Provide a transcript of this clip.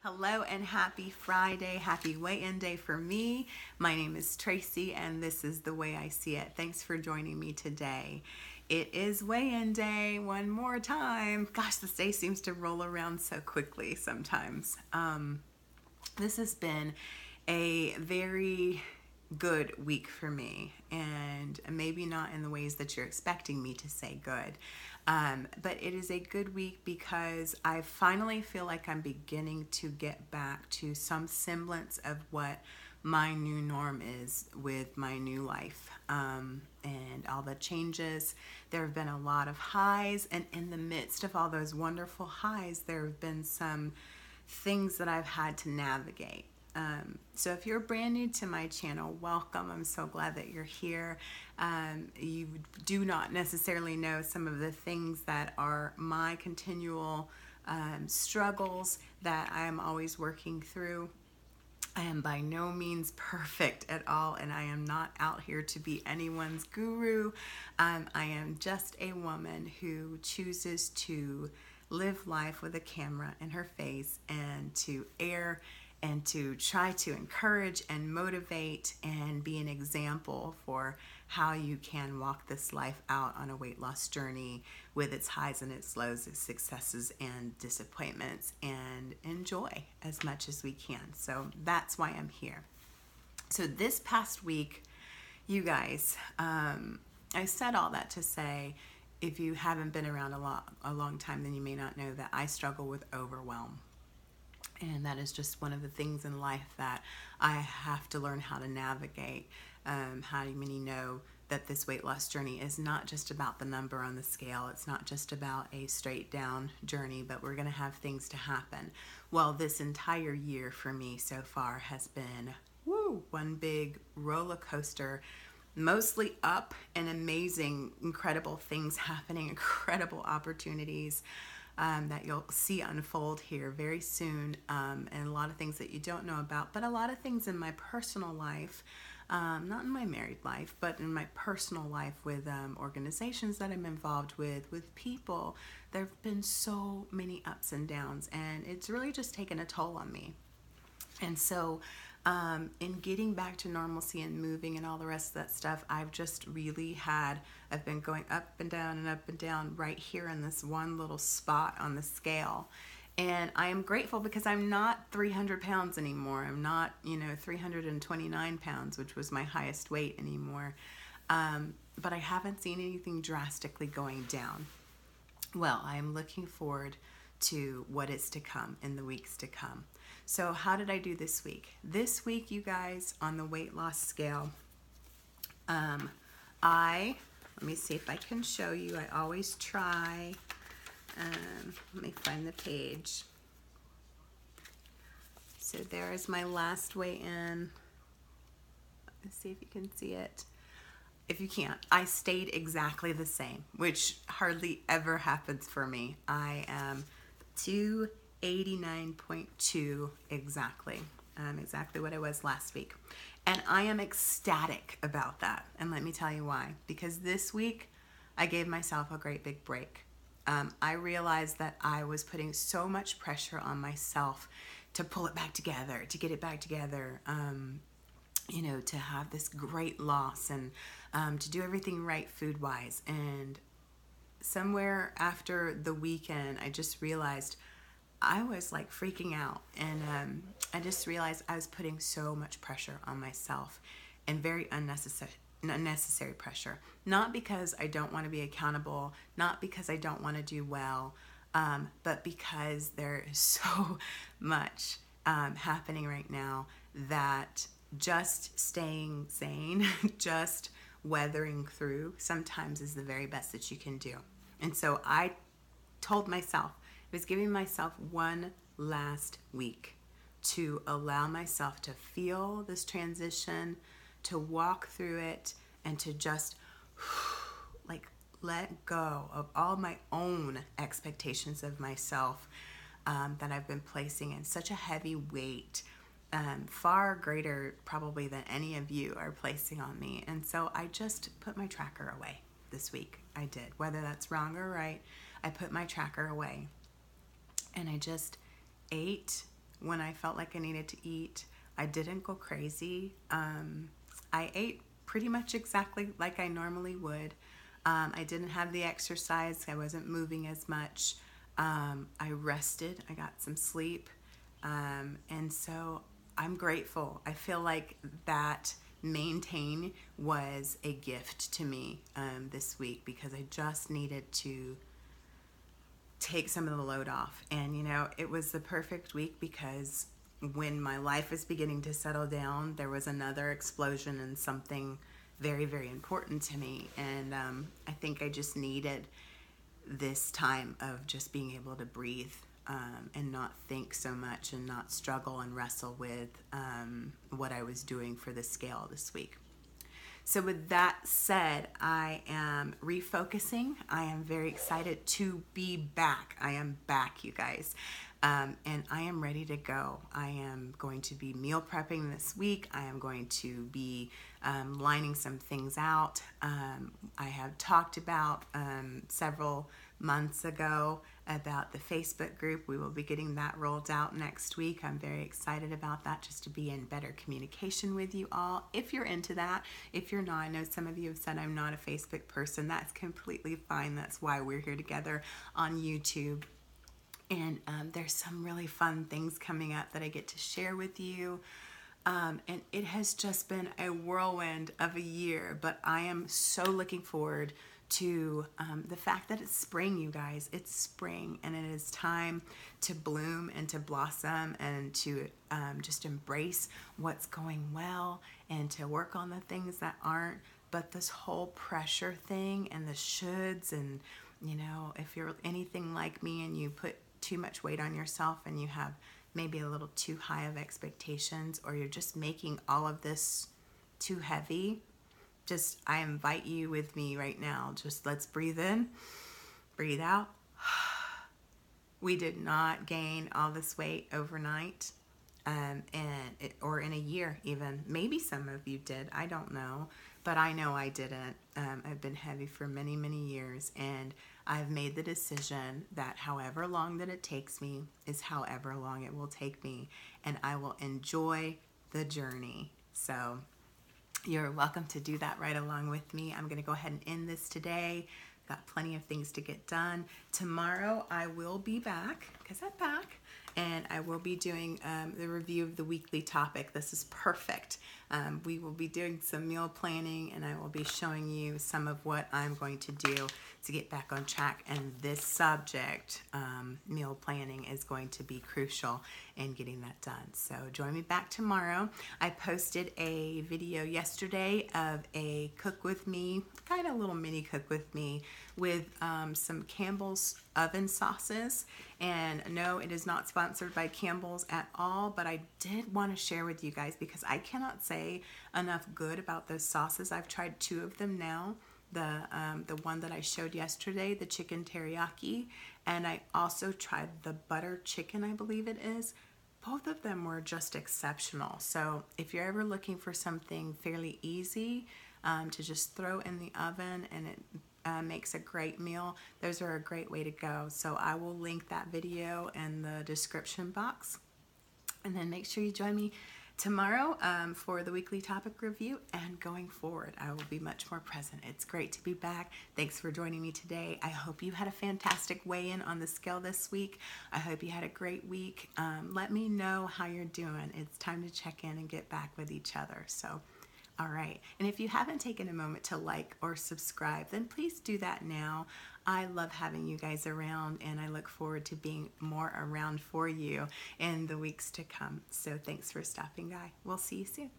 Hello and happy Friday. Happy weigh-in day for me. My name is Tracy and this is the way I see it. Thanks for joining me today. It is weigh-in day one more time. Gosh, this day seems to roll around so quickly sometimes. This has been a very good week for me, and maybe not in the ways that you're expecting me to say good. But it is a good week because I finally feel like I'm beginning to get back to some semblance of what my new norm is with my new life, and all the changes. There have been a lot of highs, and in the midst of all those wonderful highs, there have been some things that I've had to navigate. So if you're brand new to my channel, welcome. I'm so glad that you're here. You do not necessarily know some of the things that are my continual struggles that I am always working through. I am by no means perfect at all, and I am not out here to be anyone's guru. I am just a woman who chooses to live life with a camera in her face and to air and to try to encourage and motivate and be an example for how you can walk this life out on a weight loss journey with its highs and its lows, its successes and disappointments, and enjoy as much as we can. So that's why I'm here. So this past week, you guys, I said all that to say, if you haven't been around a long time, then you may not know that I struggle with overwhelm. And that is just one of the things in life that I have to learn how to navigate. How many know that this weight loss journey is not just about the number on the scale. It's not just about a straight down journey, but we're going to have things to happen. Well, this entire year for me so far has been one big roller coaster, mostly up, and amazing, incredible things happening, incredible opportunities that you'll see unfold here very soon, and a lot of things that you don't know about, but a lot of things in my personal life, not in my married life, but in my personal life with organizations that I'm involved with people. There have been so many ups and downs, and it's really just taken a toll on me. And so in getting back to normalcy and moving and all the rest of that stuff, I've been going up and down right here in this one little spot on the scale. And I am grateful because I'm not 300 pounds anymore. I'm not, 329 pounds, which was my highest weight anymore. But I haven't seen anything drastically going down. Well, I'm looking forward to what is to come in the weeks to come. So how did I do this week? This week, you guys, on the weight loss scale, let me see if I can show you. I always try. Let me find the page. So there is my last weigh-in. Let's see if you can see it. If you can't, I stayed exactly the same, which hardly ever happens for me. I am 289.2 exactly. Exactly what I was last week. And I am ecstatic about that. And let me tell you why. Because this week, I gave myself a great big break. I realized that I was putting so much pressure on myself to pull it back together, to get it back together, to have this great loss and to do everything right food-wise. And somewhere after the weekend, I just realized I was like freaking out, and I just realized I was putting so much pressure on myself, and very unnecessary pressure. Not because I don't want to be accountable, not because I don't want to do well, but because there is so much happening right now that just staying sane, just weathering through sometimes is the very best that you can do. And so I told myself, I was giving myself one last week to allow myself to feel this transition, to walk through it, and to just let go of all my own expectations of myself that I've been placing in such a heavy weight, far greater probably than any of you are placing on me. And so I just put my tracker away this week. I did. Whether that's wrong or right, I put my tracker away. And I just ate when I felt like I needed to eat. I didn't go crazy. I ate pretty much exactly like I normally would. I didn't have the exercise. I wasn't moving as much. I rested. I got some sleep. And so I'm grateful. I feel like that maintain was a gift to me this week, because I just needed to take some of the load off. And it was the perfect week, because when my life was beginning to settle down, there was another explosion in something very, very important to me. And I think I just needed this time of just being able to breathe, and not think so much and not struggle and wrestle with what I was doing for the scale this week. So with that said, I am refocusing. I am very excited to be back. I am back, you guys. And I am ready to go. I am going to be meal prepping this week. I am going to be lining some things out. I have talked about several months ago about the Facebook group. We will be getting that rolled out next week. I'm very excited about that, just to be in better communication with you all. If you're into that, if you're not, I know some of you have said I'm not a Facebook person. That's completely fine. That's why we're here together on YouTube. And there's some really fun things coming up that I get to share with you. And it has just been a whirlwind of a year, but I am so looking forward to the fact that it's spring, you guys. It's spring, and it is time to bloom and to blossom, and to just embrace what's going well, and to work on the things that aren't. But this whole pressure thing and the shoulds, and if you're anything like me and you put too much weight on yourself, and you have maybe a little too high of expectations, or you're just making all of this too heavy, I invite you with me right now. Just let's breathe in, breathe out. We did not gain all this weight overnight, or in a year even. Maybe some of you did, I don't know, but I know I didn't. I've been heavy for many, many years, and I've made the decision that however long that it takes me is however long it will take me, and I will enjoy the journey. So you're welcome to do that right along with me. I'm going to go ahead and end this today. Got plenty of things to get done. Tomorrow I will be back, because I'm back, and I will be doing the review of the weekly topic. This is perfect. We will be doing some meal planning, and I will be showing you some of what I'm going to do to get back on track. And this subject, meal planning, is going to be crucial in getting that done. So join me back tomorrow. I posted a video yesterday of a cook with me, kind of a little mini cook with me, with some Campbell's oven sauces. And no, it is not sponsored by Campbell's at all, but I did want to share with you guys, because I cannot say enough good about those sauces. I've tried 2 of them now. The one that I showed yesterday, the chicken teriyaki, and I also tried the butter chicken, I believe it is. Both of them were just exceptional. So if you're ever looking for something fairly easy to just throw in the oven, and it makes a great meal, those are a great way to go. So I will link that video in the description box, and then make sure you join me tomorrow for the weekly topic review. And going forward, I will be much more present. It's great to be back. Thanks for joining me today. I hope you had a fantastic weigh-in on the scale this week. I hope you had a great week. Let me know how you're doing. It's time to check in and get back with each other. So all right, and if you haven't taken a moment to like or subscribe, then please do that now. I love having you guys around, and I look forward to being more around for you in the weeks to come. So thanks for stopping by. We'll see you soon.